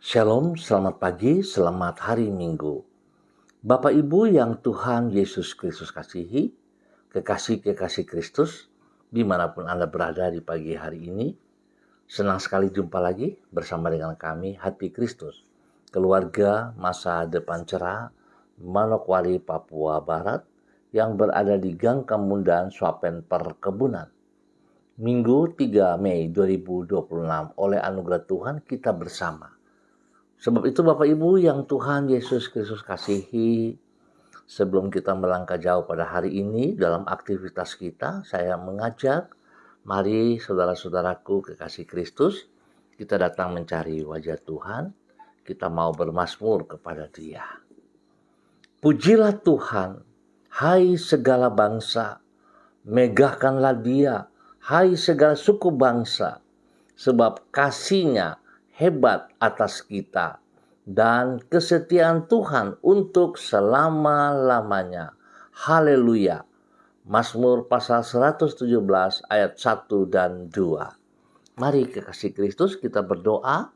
Shalom, selamat pagi, selamat hari Minggu. Bapak Ibu yang Tuhan Yesus Kristus kasihi, kekasih-kekasih Kristus, dimanapun Anda berada di pagi hari ini, senang sekali jumpa lagi bersama dengan kami, Hati Kristus, keluarga masa depan cerah, Manokwari, Papua Barat, yang berada di Gang Kemundan, Swapen Perkebunan. Minggu 3 Mei 2026, oleh anugerah Tuhan kita bersama. Sebab itu Bapak Ibu yang Tuhan Yesus Kristus kasihi, sebelum kita melangkah jauh pada hari ini dalam aktivitas kita, saya mengajak, mari saudara-saudaraku kekasih Kristus, kita datang mencari wajah Tuhan, kita mau bermazmur kepada Dia. Pujilah Tuhan, hai segala bangsa, megahkanlah Dia, hai segala suku bangsa, sebab kasih-Nya hebat atas kita, dan kesetiaan Tuhan untuk selama-lamanya. Haleluya. Mazmur pasal 117 ayat 1 dan 2. Mari kekasih Kristus kita berdoa,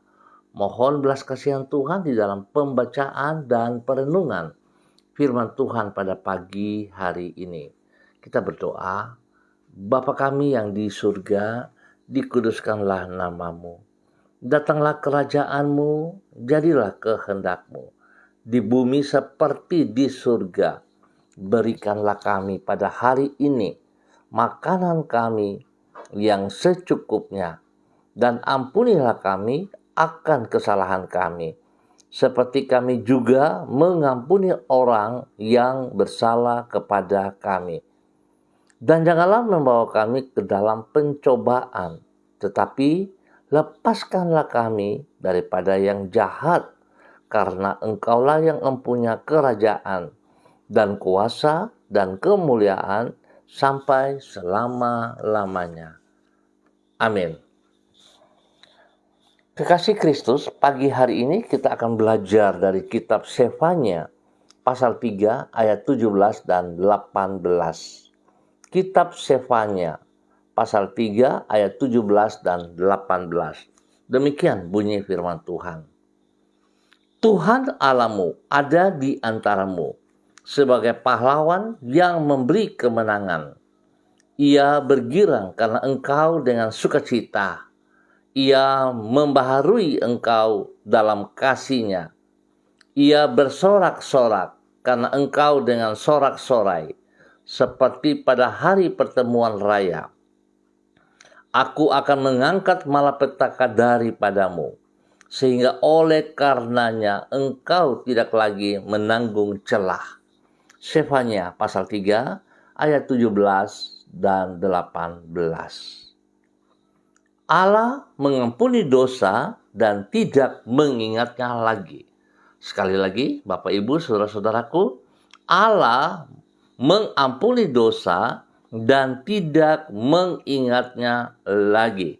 mohon belas kasihan Tuhan di dalam pembacaan dan perenungan firman Tuhan pada pagi hari ini. Kita berdoa, Bapa kami yang di surga, dikuduskanlah namamu. Datanglah kerajaan-Mu, jadilah kehendak-Mu, di bumi seperti di surga. Berikanlah kami pada hari ini makanan kami yang secukupnya, dan ampunilah kami akan kesalahan kami, seperti kami juga mengampuni orang yang bersalah kepada kami. Dan janganlah membawa kami ke dalam pencobaan, tetapi lepaskanlah kami daripada yang jahat, karena Engkaulah yang mempunyai kerajaan dan kuasa dan kemuliaan sampai selama-lamanya. Amin. Kekasih Kristus, pagi hari ini kita akan belajar dari kitab Sefanya, pasal 3 ayat 17 dan 18. Kitab Sefanya, pasal 3 ayat 17 dan 18. Demikian bunyi firman Tuhan. Tuhan Allahmu ada di antaramu sebagai pahlawan yang memberi kemenangan. Ia bergirang karena engkau dengan sukacita. Ia membaharui engkau dalam kasih-Nya. Ia bersorak-sorak karena engkau dengan sorak-sorai, seperti pada hari pertemuan raya. Aku akan mengangkat malapetaka daripadamu, sehingga oleh karenanya engkau tidak lagi menanggung celah. Sefanya pasal 3 ayat 17 dan 18. Allah mengampuni dosa dan tidak mengingatnya lagi. Sekali lagi, Bapak Ibu, saudara-saudaraku, Allah mengampuni dosa dan tidak mengingatnya lagi.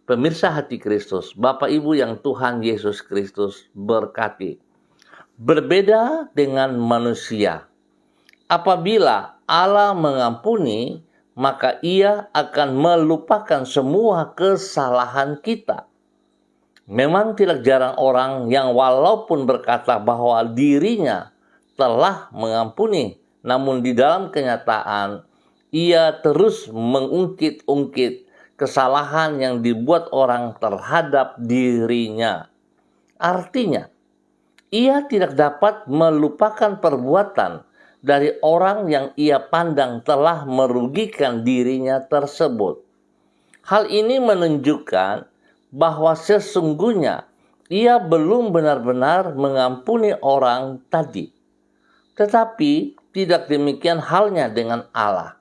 Pemirsa Hati Kristus, Bapak Ibu yang Tuhan Yesus Kristus berkati. Berbeda dengan manusia. Apabila Allah mengampuni, maka Ia akan melupakan semua kesalahan kita. Memang tidak jarang orang yang walaupun berkata bahwa dirinya telah mengampuni, namun di dalam kenyataan ia terus mengungkit-ungkit kesalahan yang dibuat orang terhadap dirinya. Artinya, ia tidak dapat melupakan perbuatan dari orang yang ia pandang telah merugikan dirinya tersebut. Hal ini menunjukkan bahwa sesungguhnya ia belum benar-benar mengampuni orang tadi. Tetapi tidak demikian halnya dengan Allah.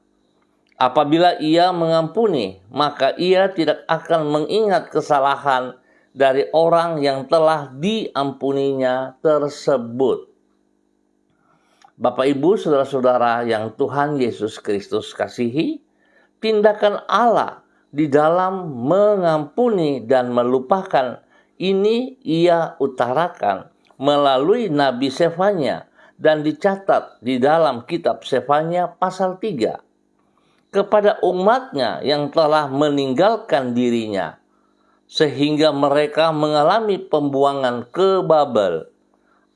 Apabila ia mengampuni, maka ia tidak akan mengingat kesalahan dari orang yang telah diampuninya tersebut. Bapak, Ibu, saudara-saudara yang Tuhan Yesus Kristus kasihi, tindakan Allah di dalam mengampuni dan melupakan ini Ia utarakan melalui Nabi Sefanya dan dicatat di dalam kitab Sefanya pasal 3. Kepada umatnya yang telah meninggalkan dirinya, sehingga mereka mengalami pembuangan ke Babel.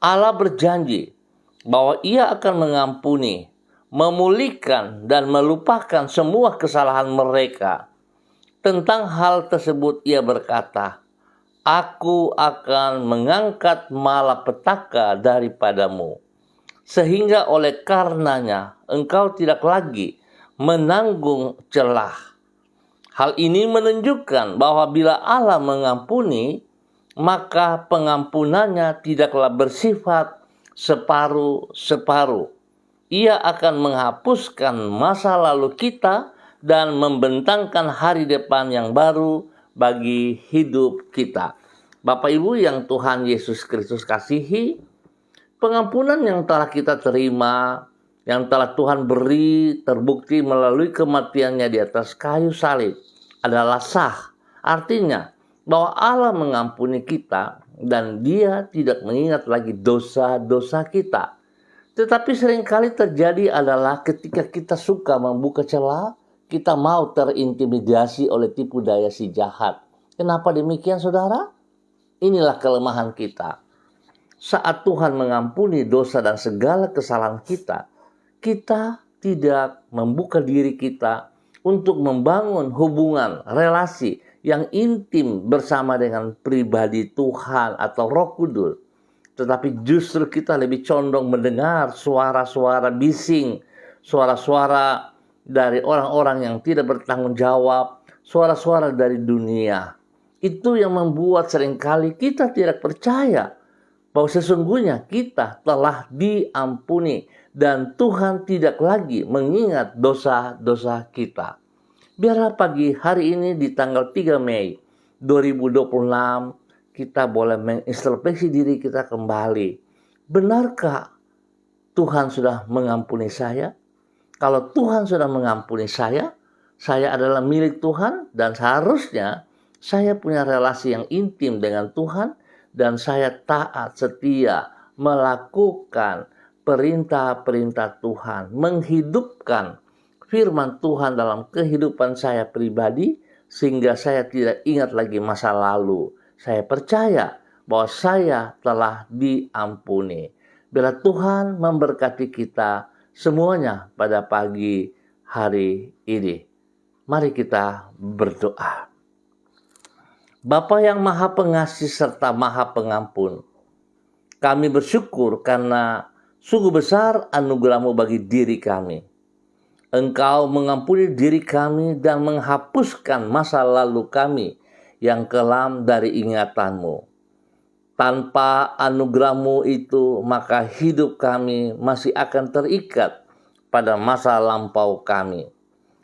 Allah berjanji bahwa Ia akan mengampuni, memulihkan, dan melupakan semua kesalahan mereka. Tentang hal tersebut Ia berkata, Aku akan mengangkat malapetaka daripadamu, sehingga oleh karenanya engkau tidak lagi menanggung celah. Hal ini menunjukkan bahwa bila Allah mengampuni, maka pengampunannya tidaklah bersifat separuh-separuh. Ia akan menghapuskan masa lalu kita dan membentangkan hari depan yang baru bagi hidup kita. Bapak Ibu yang Tuhan Yesus Kristus kasihi, pengampunan yang telah kita terima, yang telah Tuhan beri terbukti melalui kematiannya di atas kayu salib adalah sah. Artinya bahwa Allah mengampuni kita dan Dia tidak mengingat lagi dosa-dosa kita. Tetapi seringkali terjadi adalah ketika kita suka membuka celah, kita mau terintimidasi oleh tipu daya si jahat. Kenapa demikian, saudara? Inilah kelemahan kita. Saat Tuhan mengampuni dosa dan segala kesalahan kita, kita tidak membuka diri kita untuk membangun hubungan, relasi yang intim bersama dengan pribadi Tuhan atau Roh Kudus. Tetapi justru kita lebih condong mendengar suara-suara bising, suara-suara dari orang-orang yang tidak bertanggung jawab, suara-suara dari dunia. Itu yang membuat seringkali kita tidak percaya bahwa sesungguhnya kita telah diampuni dan Tuhan tidak lagi mengingat dosa-dosa kita. Biarlah pagi hari ini di tanggal 3 Mei 2026 kita boleh mengintrospeksi diri kita kembali. Benarkah Tuhan sudah mengampuni saya? Kalau Tuhan sudah mengampuni saya adalah milik Tuhan dan seharusnya saya punya relasi yang intim dengan Tuhan dan saya taat setia melakukan perintah-perintah Tuhan, menghidupkan firman Tuhan dalam kehidupan saya pribadi sehingga saya tidak ingat lagi masa lalu. Saya percaya bahwa saya telah diampuni. Bila Tuhan memberkati kita semuanya pada pagi hari ini. Mari kita berdoa. Bapa yang Maha Pengasih serta Maha Pengampun, kami bersyukur karena sungguh besar anugerah-Mu bagi diri kami. Engkau mengampuni diri kami dan menghapuskan masa lalu kami yang kelam dari ingatan-Mu. Tanpa anugerah-Mu itu, maka hidup kami masih akan terikat pada masa lampau kami,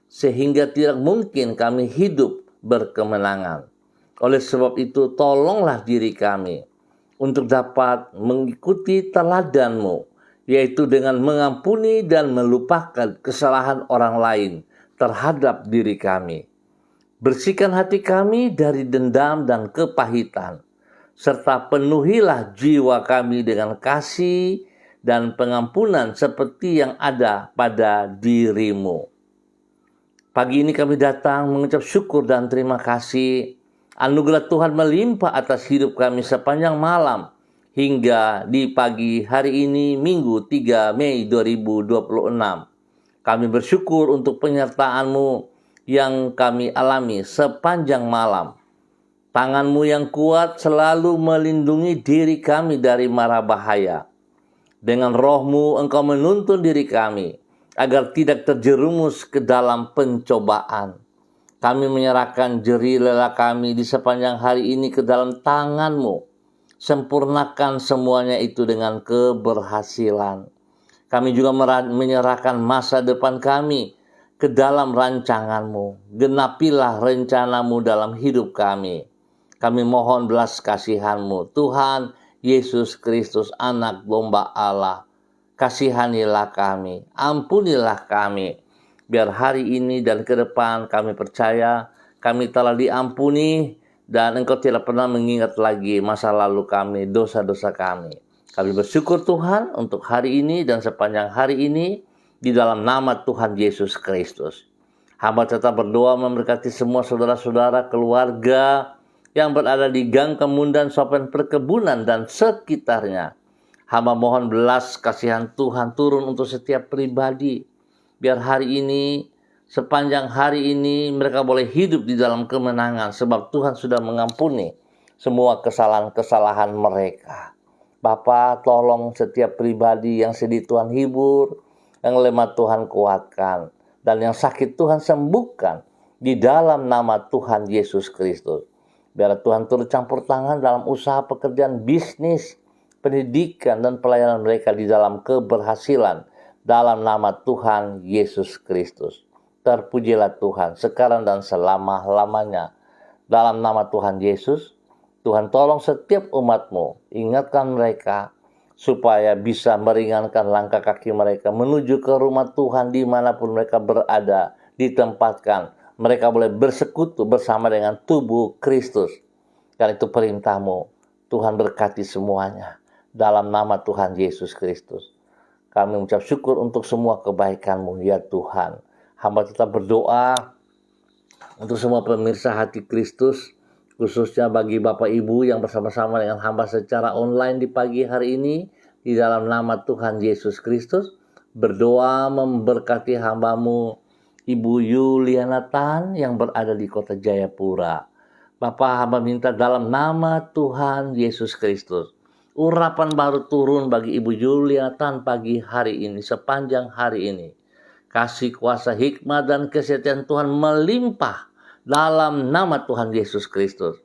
sehingga tidak mungkin kami hidup berkemenangan. Oleh sebab itu, tolonglah diri kami untuk dapat mengikuti teladan-Mu, yaitu dengan mengampuni dan melupakan kesalahan orang lain terhadap diri kami. Bersihkan hati kami dari dendam dan kepahitan, serta penuhilah jiwa kami dengan kasih dan pengampunan seperti yang ada pada diri-Mu. Pagi ini kami datang mengucap syukur dan terima kasih. Anugerah Tuhan melimpah atas hidup kami sepanjang malam hingga di pagi hari ini Minggu 3 Mei 2026. Kami bersyukur untuk penyertaan-Mu yang kami alami sepanjang malam. Tangan-Mu yang kuat selalu melindungi diri kami dari mara bahaya. Dengan Roh-Mu Engkau menuntun diri kami agar tidak terjerumus ke dalam pencobaan. Kami menyerahkan jerih lelah kami di sepanjang hari ini ke dalam tangan-Mu. Sempurnakan semuanya itu dengan keberhasilan. Kami juga menyerahkan masa depan kami ke dalam rancangan-Mu. Genapilah rencana-Mu dalam hidup kami. Kami mohon belas kasihan-Mu. Tuhan Yesus Kristus, Anak Domba Allah, kasihanilah kami, ampunilah kami. Biar hari ini dan ke depan kami percaya kami telah diampuni dan Engkau tidak pernah mengingat lagi masa lalu kami, dosa-dosa kami. Kami bersyukur Tuhan untuk hari ini dan sepanjang hari ini di dalam nama Tuhan Yesus Kristus. Hamba tetap berdoa memberkati semua saudara-saudara, keluarga yang berada di Gang Kemundan, Sopen Perkebunan, dan sekitarnya. Hamba mohon belas kasihan Tuhan turun untuk setiap pribadi. Biar hari ini, sepanjang hari ini, mereka boleh hidup di dalam kemenangan. Sebab Tuhan sudah mengampuni semua kesalahan-kesalahan mereka. Bapa, tolong setiap pribadi yang sedih Tuhan hibur, yang lemah Tuhan kuatkan, dan yang sakit Tuhan sembuhkan di dalam nama Tuhan Yesus Kristus. Biar Tuhan turut campur tangan dalam usaha pekerjaan, bisnis, pendidikan, dan pelayanan mereka di dalam keberhasilan dalam nama Tuhan Yesus Kristus. Terpujilah Tuhan sekarang dan selama-lamanya. Dalam nama Tuhan Yesus, Tuhan tolong setiap umat-Mu, ingatkan mereka supaya bisa meringankan langkah kaki mereka menuju ke rumah Tuhan dimanapun mereka berada, ditempatkan. Mereka boleh bersekutu bersama dengan tubuh Kristus. Karena itu perintah-Mu, Tuhan berkati semuanya. Dalam nama Tuhan Yesus Kristus, kami mengucap syukur untuk semua kebaikan-Mu, ya Tuhan. Hamba tetap berdoa untuk semua pemirsa Hati Kristus, khususnya bagi Bapak Ibu yang bersama-sama dengan hamba secara online di pagi hari ini, di dalam nama Tuhan Yesus Kristus, berdoa memberkati hamba-Mu, Ibu Yuliana Tan yang berada di kota Jayapura. Bapak, hamba minta dalam nama Tuhan Yesus Kristus, urapan baru turun bagi Ibu Yuliana Tan pagi hari ini, sepanjang hari ini. Kasih kuasa hikmat dan kesetiaan Tuhan melimpah dalam nama Tuhan Yesus Kristus.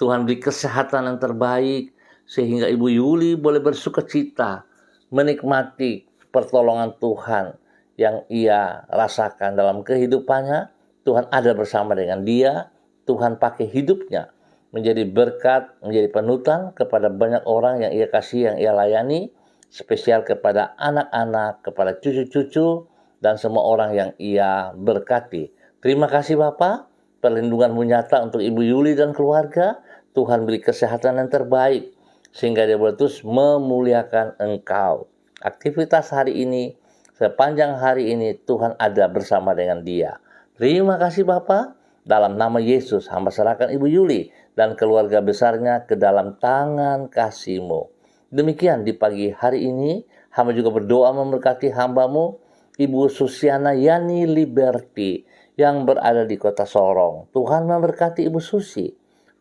Tuhan beri kesehatan yang terbaik sehingga Ibu Yuli boleh bersukacita menikmati pertolongan Tuhan yang ia rasakan dalam kehidupannya. Tuhan ada bersama dengan dia. Tuhan pakai hidupnya menjadi berkat, menjadi panutan kepada banyak orang yang ia kasih, yang ia layani, spesial kepada anak-anak, kepada cucu-cucu, dan semua orang yang ia berkati. Terima kasih Bapak, perlindungan-Mu nyata untuk Ibu Yuli dan keluarga. Tuhan beri kesehatan yang terbaik, sehingga dia boleh terus memuliakan Engkau. Aktivitas hari ini, sepanjang hari ini, Tuhan ada bersama dengan dia. Terima kasih Bapak, dalam nama Yesus, hamba serahkan Ibu Yuli dan keluarga besarnya ke dalam tangan kasih-Mu. Demikian di pagi hari ini, hamba juga berdoa memberkati hamba-Mu, Ibu Susiana Yani Liberty yang berada di kota Sorong. Tuhan memberkati Ibu Susi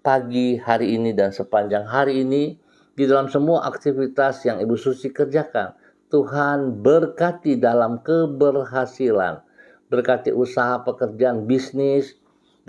pagi hari ini dan sepanjang hari ini di dalam semua aktivitas yang Ibu Susi kerjakan. Tuhan berkati dalam keberhasilan, berkati usaha pekerjaan bisnis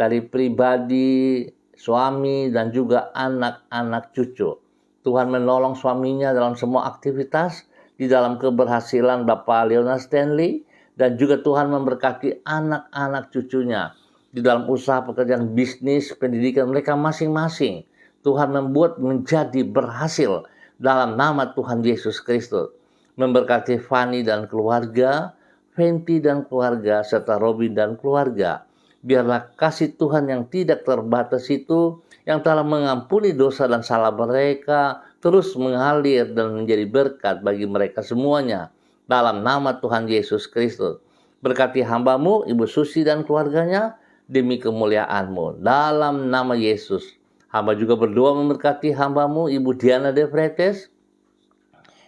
dari pribadi, suami, dan juga anak-anak cucu. Tuhan menolong suaminya dalam semua aktivitas, di dalam keberhasilan Bapak Leonard Stanley, dan juga Tuhan memberkati anak-anak cucunya di dalam usaha pekerjaan bisnis, pendidikan mereka masing-masing. Tuhan membuat menjadi berhasil dalam nama Tuhan Yesus Kristus. Memberkati Fanny dan keluarga, Fenty dan keluarga, serta Robin dan keluarga. Biarlah kasih Tuhan yang tidak terbatas itu, yang telah mengampuni dosa dan salah mereka, terus mengalir dan menjadi berkat bagi mereka semuanya. Dalam nama Tuhan Yesus Kristus. Berkati hamba-Mu, Ibu Susi dan keluarganya, demi kemuliaan-Mu. Dalam nama Yesus. Hamba juga berdoa memberkati hamba-Mu, Ibu Diana De Fretes,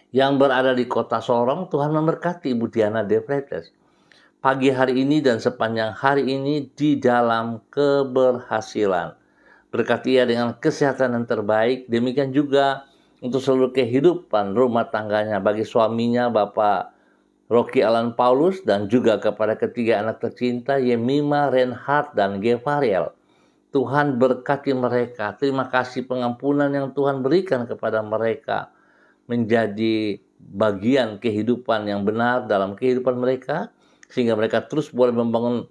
yang berada di kota Sorong. Tuhan memberkati Ibu Diana De Fretes pagi hari ini dan sepanjang hari ini di dalam keberhasilan. Berkati ia dengan kesehatan yang terbaik. Demikian juga untuk seluruh kehidupan rumah tangganya, bagi suaminya Bapak Rocky Alan Paulus, dan juga kepada ketiga anak tercinta Yemima, Reinhard, dan Gevariel. Tuhan berkati mereka. Terima kasih pengampunan yang Tuhan berikan kepada mereka menjadi bagian kehidupan yang benar dalam kehidupan mereka, sehingga mereka terus boleh membangun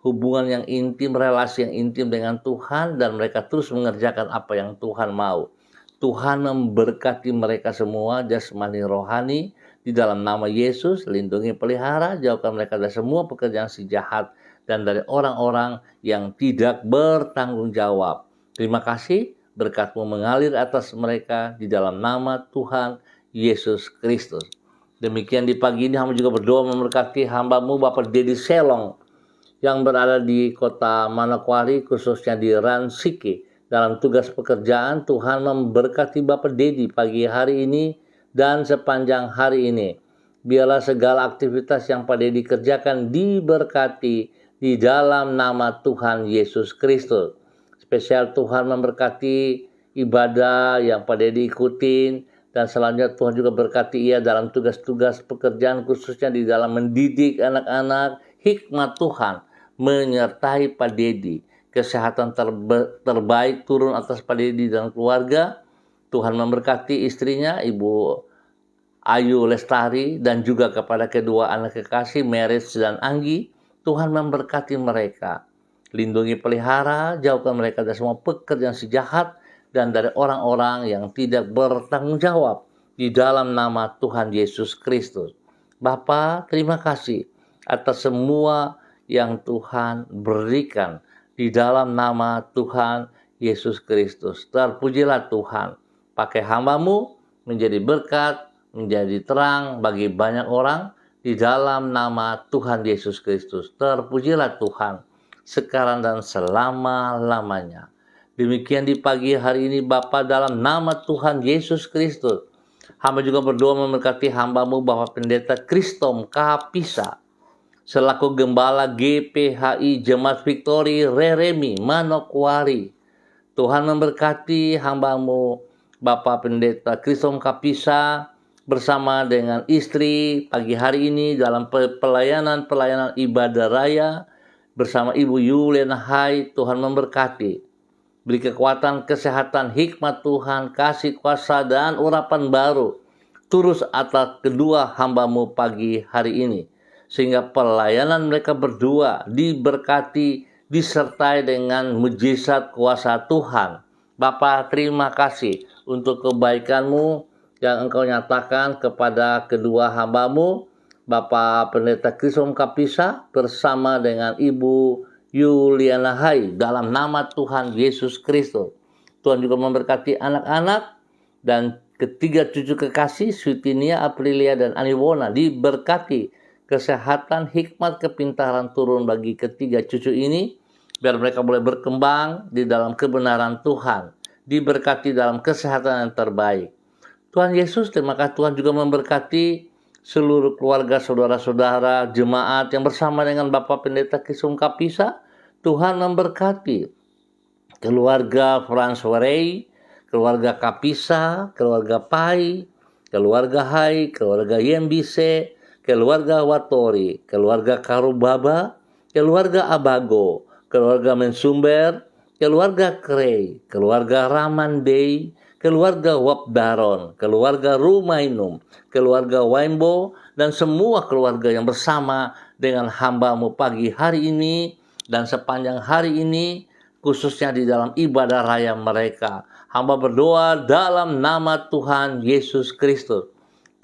hubungan yang intim, relasi yang intim dengan Tuhan, dan mereka terus mengerjakan apa yang Tuhan mau. Tuhan memberkati mereka semua jasmani rohani di dalam nama Yesus. Lindungi, pelihara, jauhkan mereka dari semua pekerjaan si jahat dan dari orang-orang yang tidak bertanggung jawab. Terima kasih, berkat-Mu mengalir atas mereka di dalam nama Tuhan Yesus Kristus. Demikian di pagi ini hamba juga berdoa memberkati hamba-Mu Bapak Dedi Selong yang berada di kota Manokwari, khususnya di Ransiki, dalam tugas pekerjaan. Tuhan memberkati Bapak Dedi pagi hari ini dan sepanjang hari ini. Biarlah segala aktivitas yang Pak Dedi kerjakan diberkati di dalam nama Tuhan Yesus Kristus. Spesial Tuhan memberkati ibadah yang Pak Dedi ikutin, dan selanjutnya Tuhan juga berkati ia dalam tugas-tugas pekerjaan, khususnya di dalam mendidik anak-anak. Hikmat Tuhan menyertai Pak Dedi. Kesehatan terbaik turun atas Pak Dedi dan keluarga. Tuhan memberkati istrinya, Ibu Ayu Lestari, dan juga kepada kedua anak kekasih, Meris dan Anggi. Tuhan memberkati mereka. Lindungi, pelihara, jauhkan mereka dari semua pekerjaan si jahat dan dari orang-orang yang tidak bertanggung jawab di dalam nama Tuhan Yesus Kristus. Bapa, terima kasih atas semua yang Tuhan berikan di dalam nama Tuhan Yesus Kristus. Terpujilah Tuhan. Pakai hamba-Mu menjadi berkat, menjadi terang bagi banyak orang di dalam nama Tuhan Yesus Kristus. Terpujilah Tuhan sekarang dan selama-lamanya. Demikian di pagi hari ini Bapa, dalam nama Tuhan Yesus Kristus. Hamba juga berdoa memberkati hamba-Mu Bapak Pendeta Kristom Kapisa, selaku Gembala GPHI Jemaat Victory Reremi Manokwari. Tuhan memberkati hamba-Mu Bapak Pendeta Kristom Kapisa bersama dengan istri pagi hari ini dalam pelayanan ibadah raya bersama Ibu Yuliana Hai. Tuhan memberkati. Beri kekuatan, kesehatan, hikmat Tuhan, kasih kuasa, dan urapan baru terus atas kedua hamba-Mu pagi hari ini. Sehingga pelayanan mereka berdua diberkati, disertai dengan mujizat kuasa Tuhan. Bapa, terima kasih untuk kebaikan-Mu yang Engkau nyatakan kepada kedua hamba-Mu, Bapak Pendeta Kristom Kapisa bersama dengan Ibu Yuliana Hai, dalam nama Tuhan Yesus Kristus. Tuhan juga memberkati anak-anak dan ketiga cucu kekasih, Switinia, Aprilia, dan Aniwona, diberkati kesehatan, hikmat, kepintaran turun bagi ketiga cucu ini, biar mereka boleh berkembang di dalam kebenaran Tuhan, diberkati dalam kesehatan yang terbaik. Tuhan Yesus, terima kasih. Tuhan juga memberkati seluruh keluarga, saudara-saudara, jemaat yang bersama dengan Bapak Pendeta Kristom Kapisa. Tuhan memberkati keluarga Frans Warei, keluarga Kapisa, keluarga Pai, keluarga Hai, keluarga Yembise, keluarga Watori, keluarga Karubaba, keluarga Abago, keluarga Mensumber, keluarga Krei, keluarga Ramandei, keluarga Wapdaron, keluarga Rumainum, keluarga Waimbo, dan semua keluarga yang bersama dengan hamba-Mu pagi hari ini dan sepanjang hari ini, khususnya di dalam ibadah raya mereka. Hamba berdoa dalam nama Tuhan Yesus Kristus.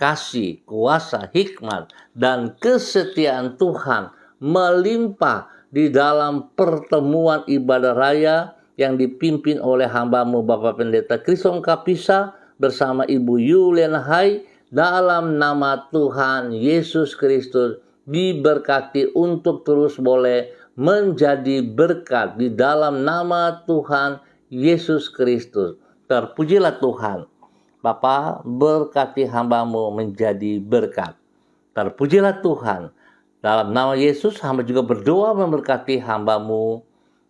Kasih, kuasa, hikmat, dan kesetiaan Tuhan melimpah di dalam pertemuan ibadah raya yang dipimpin oleh hamba-Mu Bapak Pendeta Kristom Kapisa bersama Ibu Yuliana Hai. Dalam nama Tuhan Yesus Kristus, diberkati untuk terus boleh menjadi berkat di dalam nama Tuhan Yesus Kristus. Terpujilah Tuhan. Bapa, berkati hamba-Mu menjadi berkat. Terpujilah Tuhan. Dalam nama Yesus, hamba juga berdoa memberkati hamba-Mu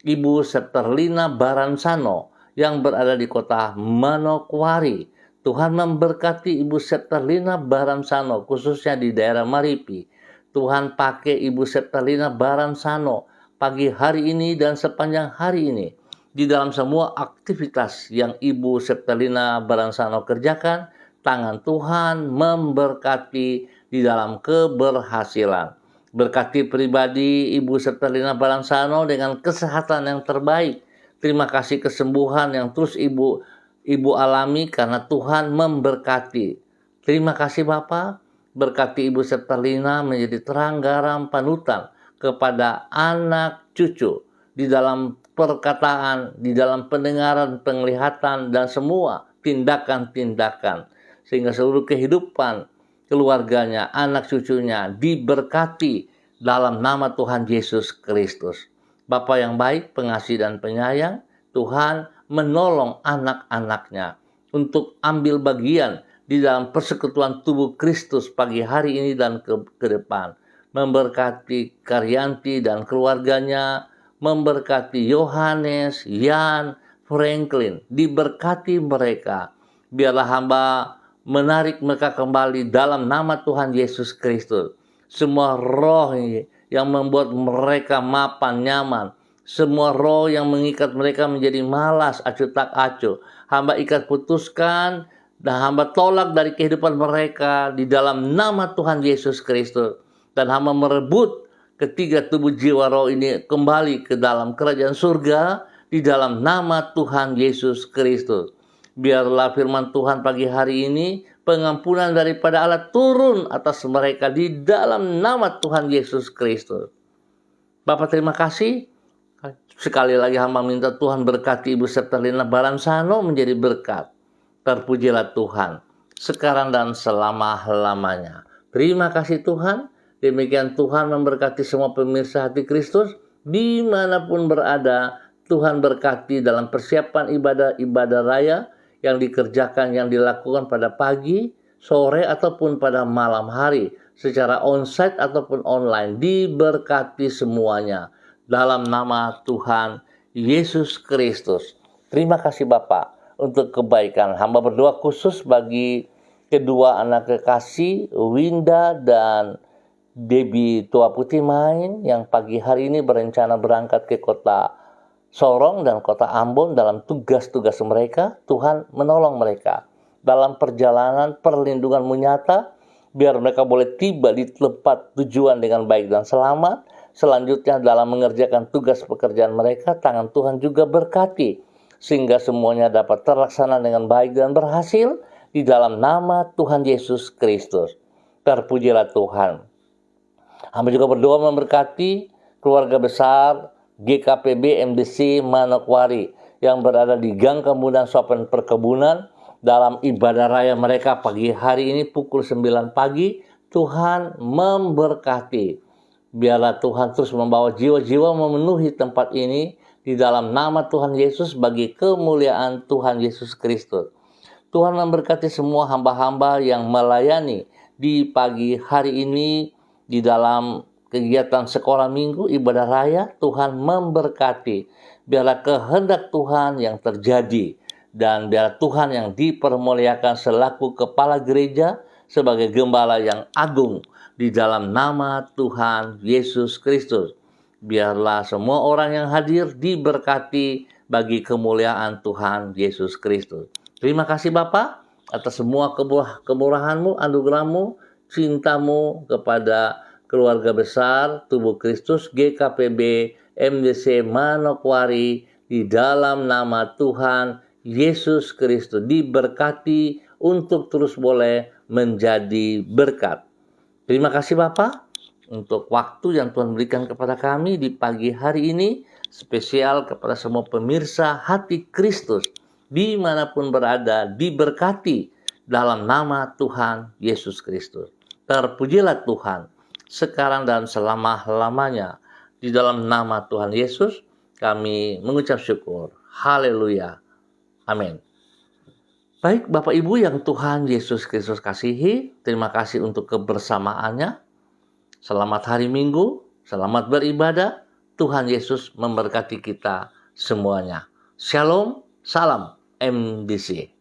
Ibu Septerlina Baransano yang berada di kota Manokwari. Tuhan memberkati Ibu Septerlina Baransano khususnya di daerah Maripi. Tuhan pakai Ibu Septerlina Baransano pagi hari ini dan sepanjang hari ini di dalam semua aktivitas yang Ibu Septerlina Baransano kerjakan. Tangan Tuhan memberkati di dalam keberhasilan. Berkati pribadi Ibu Septerlina Baransano dengan kesehatan yang terbaik. Terima kasih kesembuhan yang terus Ibu alami karena Tuhan memberkati. Terima kasih Bapak. Berkati Ibu Septerlina menjadi terang garam panutan kepada anak cucu di dalam perkataan, di dalam pendengaran, penglihatan, dan semua tindakan-tindakan. Sehingga seluruh kehidupan keluarganya, anak cucunya diberkati dalam nama Tuhan Yesus Kristus. Bapa yang baik, pengasih dan penyayang, Tuhan menolong anak-anaknya untuk ambil bagian di dalam persekutuan tubuh Kristus pagi hari ini dan ke depan. Memberkati Karyanti dan keluarganya, memberkati Yohanes, Yan, Franklin, diberkati mereka. Biarlah hamba menarik mereka kembali dalam nama Tuhan Yesus Kristus. Semua roh yang membuat mereka mapan nyaman, semua roh yang mengikat mereka menjadi malas, acuh tak acuh, hamba ikat putuskan dan hamba tolak dari kehidupan mereka di dalam nama Tuhan Yesus Kristus. Dan hamba merebut ketiga tubuh jiwa roh ini kembali ke dalam kerajaan surga di dalam nama Tuhan Yesus Kristus. Biarlah firman Tuhan pagi hari ini, pengampunan daripada Allah turun atas mereka di dalam nama Tuhan Yesus Kristus. Bapak terima kasih. Sekali lagi hamba minta Tuhan berkati Ibu Septalina Baransano menjadi berkat. Terpujilah Tuhan sekarang dan selama-lamanya. Terima kasih Tuhan. Demikian Tuhan memberkati semua pemirsa Hati Kristus dimanapun berada. Tuhan berkati dalam persiapan ibadah raya yang dikerjakan, yang dilakukan pada pagi, sore, ataupun pada malam hari, secara onsite ataupun online. Diberkati semuanya dalam nama Tuhan Yesus Kristus. Terima kasih Bapak untuk kebaikan. Hamba berdoa khusus bagi kedua anak kekasih, Winda dan Baby Tua Putih Main, yang pagi hari ini berencana berangkat ke kota Sorong dan kota Ambon dalam tugas-tugas mereka. Tuhan menolong mereka dalam perjalanan, perlindunganmu nyata, biar mereka boleh tiba di tempat tujuan dengan baik dan selamat. Selanjutnya dalam mengerjakan tugas pekerjaan mereka, tangan Tuhan juga berkati, sehingga semuanya dapat terlaksana dengan baik dan berhasil di dalam nama Tuhan Yesus Kristus. Terpujilah Tuhan. Hamba juga berdoa memberkati keluarga besar GKPB MDC Manokwari yang berada di Gang Kemudian Sopen Perkebunan dalam ibadah raya mereka pagi hari ini pukul 9 pagi. Tuhan memberkati. Biarlah Tuhan terus membawa jiwa-jiwa memenuhi tempat ini di dalam nama Tuhan Yesus bagi kemuliaan Tuhan Yesus Kristus. Tuhan memberkati semua hamba-hamba yang melayani di pagi hari ini di dalam kegiatan sekolah minggu, ibadah raya. Tuhan memberkati. Biarlah kehendak Tuhan yang terjadi. Dan biarlah Tuhan yang dipermuliakan selaku kepala gereja sebagai gembala yang agung di dalam nama Tuhan Yesus Kristus. Biarlah semua orang yang hadir diberkati bagi kemuliaan Tuhan Yesus Kristus. Terima kasih Bapa atas semua kemurahan-Mu, anugerah-Mu, cintamu kepada keluarga besar tubuh Kristus GKPB MDC Manokwari di dalam nama Tuhan Yesus Kristus. Diberkati untuk terus boleh menjadi berkat. Terima kasih Bapak untuk waktu yang Tuhan berikan kepada kami di pagi hari ini. Spesial kepada semua pemirsa Hati Kristus dimanapun berada, diberkati dalam nama Tuhan Yesus Kristus. Terpujilah Tuhan sekarang dan selama-lamanya. Di dalam nama Tuhan Yesus kami mengucap syukur. Haleluya. Amin. Baik Bapak Ibu yang Tuhan Yesus Kristus kasihi, terima kasih untuk kebersamaannya. Selamat hari Minggu, selamat beribadah. Tuhan Yesus memberkati kita semuanya. Shalom, salam MDC.